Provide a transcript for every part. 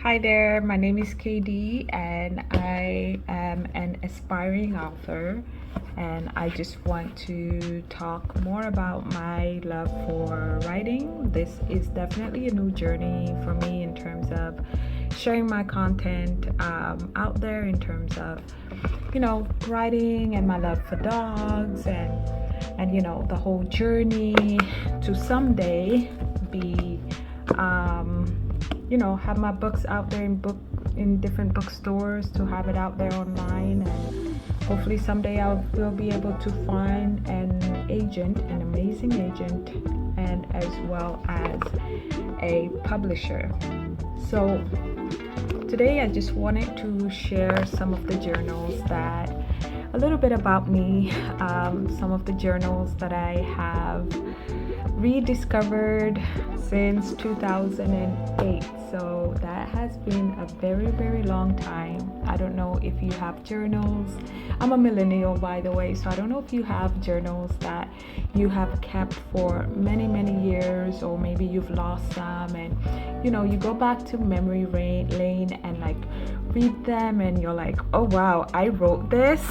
Hi there, my name is KD and I am an aspiring author, and I just want to talk more about my love for writing. This is definitely a new journey for me in terms of sharing my content out there, in terms of writing and my love for dogs, and the whole journey to someday be have my books out there in different bookstores, to have it out there online, and hopefully someday I will be able to find an amazing agent, and as well as a publisher. So today I just wanted to share some of the journals that a little bit about me, some of the journals that I have rediscovered since 2008. So that has been a very, very long time. I don't know if you have journals. I'm a millennial, by the way, so I don't know if you have journals that you have kept for many, many years, or maybe you've lost some, and you go back to memory lane and like read them, and you're like, oh wow, I wrote this.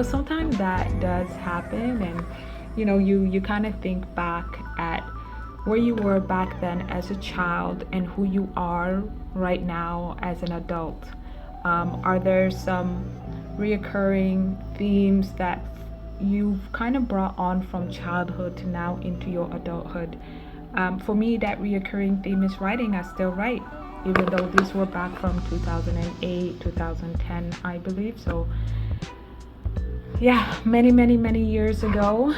Sometimes that does happen, and you kind of think back at where you were back then as a child and who you are right now as an adult. Are there some reoccurring themes that you've kind of brought on from childhood to now into your adulthood? For me, that reoccurring theme is writing. I still write, even though these were back from 2008, 2010, I believe. So yeah, many years ago.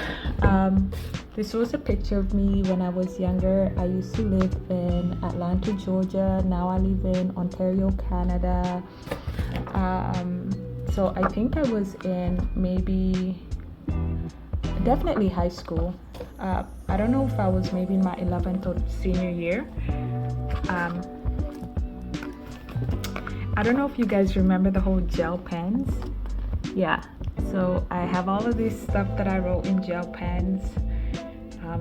This was a picture of me when I was younger. I used to live in Atlanta, Georgia. Now I live in Ontario, Canada. So I think I was in definitely high school. I don't know if I was maybe in my 11th or senior year. I don't know if you guys remember the whole gel pens. Yeah, so I have all of this stuff that I wrote in gel pens.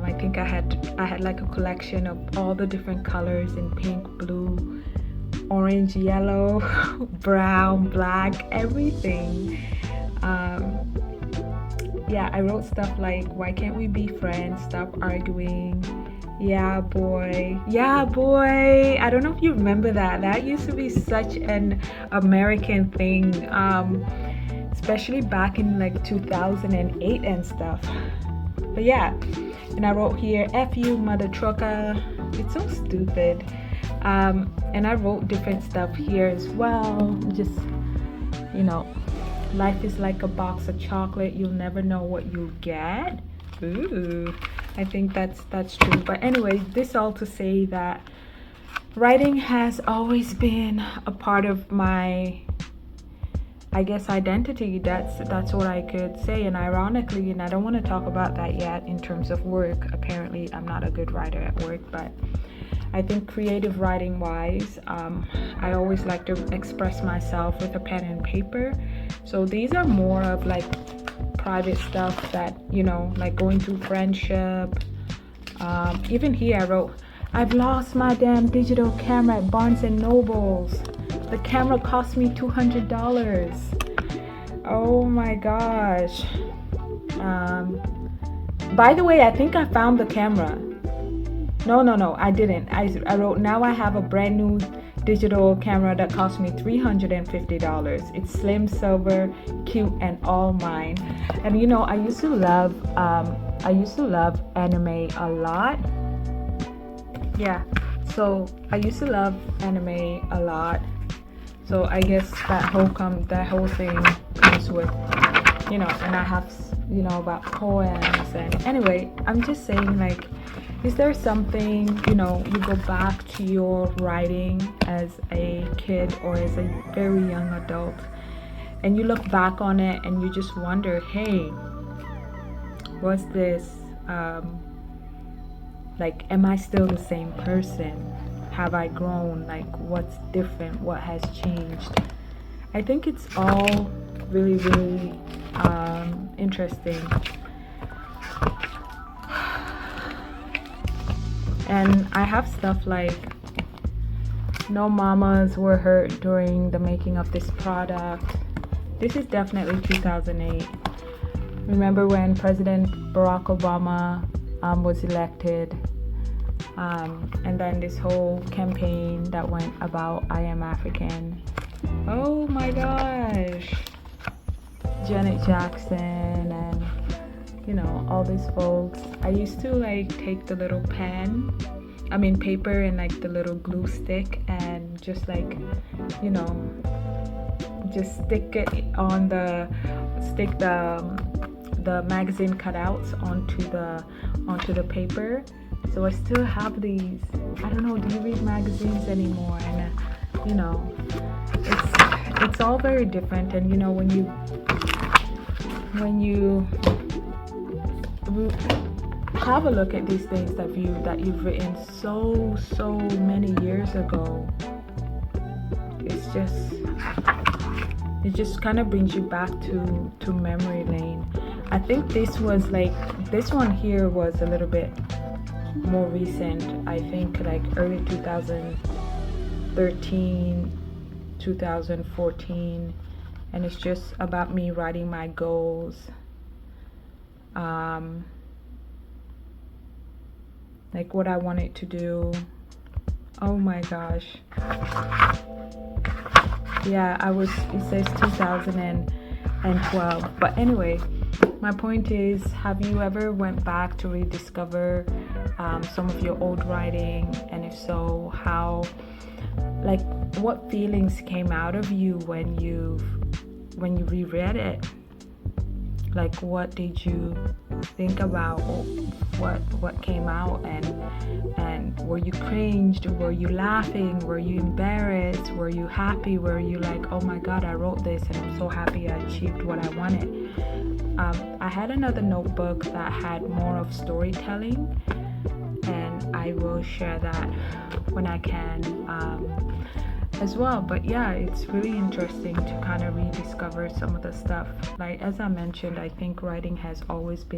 I think I had like a collection of all the different colors in pink, blue, orange, yellow, brown, black, everything. Yeah, I wrote stuff like, why can't we be friends? Stop arguing. Yeah, boy. Yeah, boy. I don't know if you remember that. That used to be such an American thing. Especially back in like 2008 and stuff. But yeah, and I wrote here, F you, mother trucker. It's so stupid. And I wrote different stuff here as well. Just, life is like a box of chocolate. You'll never know what you'll get. Ooh, I think that's true. But anyway, this all to say that writing has always been a part of my, I guess, identity. That's what I could say. And ironically, and I don't want to talk about that yet in terms of work. Apparently I'm not a good writer at work, but I think creative writing wise, I always like to express myself with a pen and paper. So these are more of like private stuff that, like going through friendship. Even here I wrote, I've lost my damn digital camera at Barnes and Nobles. The camera cost me $200. Oh my gosh. By the way, I think I found the camera. No, I didn't. I wrote, now I have a brand new digital camera that cost me $350. It's slim, silver, cute, and all mine. And I used to love anime a lot. Yeah, so I used to love anime a lot. So I guess that whole thing comes with, and I have, about poems. And anyway, I'm just saying, like, is there something, you go back to your writing as a kid or as a very young adult, and you look back on it and you just wonder, hey, was this, like, am I still the same person? Have I grown? Like, what's different? What has changed? I think it's all really, really interesting. And I have stuff like, no mamas were hurt during the making of this product. This is definitely 2008. Remember when President Barack Obama was elected, and then this whole campaign that went about I am African. Oh my gosh, Janet Jackson and all these folks. I used to like take the little paper and like the little glue stick and just like just stick the magazine cutouts onto the paper. So I still have these. I don't know, do you read magazines anymore? And it's all very different. And when you have a look at these things that you've written so many years ago, it just kind of brings you back to memory lane. I think this one here was a little bit more recent. I think like early 2013, 2014, and it's just about me writing my goals. Like what I wanted to do. Oh my gosh. Yeah, it says 2012. But anyway, my point is, have you ever went back to rediscover some of your old writing? And if so, how, like, what feelings came out of you when you reread it? Like, what did you think about? What came out? And were you cringed? Were you laughing? Were you embarrassed? Were you happy? Were you like, oh my god, I wrote this and I'm so happy I achieved what I wanted? I had another notebook that had more of storytelling, and I will share that when I can as well. But yeah, it's really interesting to kind of rediscover some of the stuff. Like, as I mentioned, I think writing has always been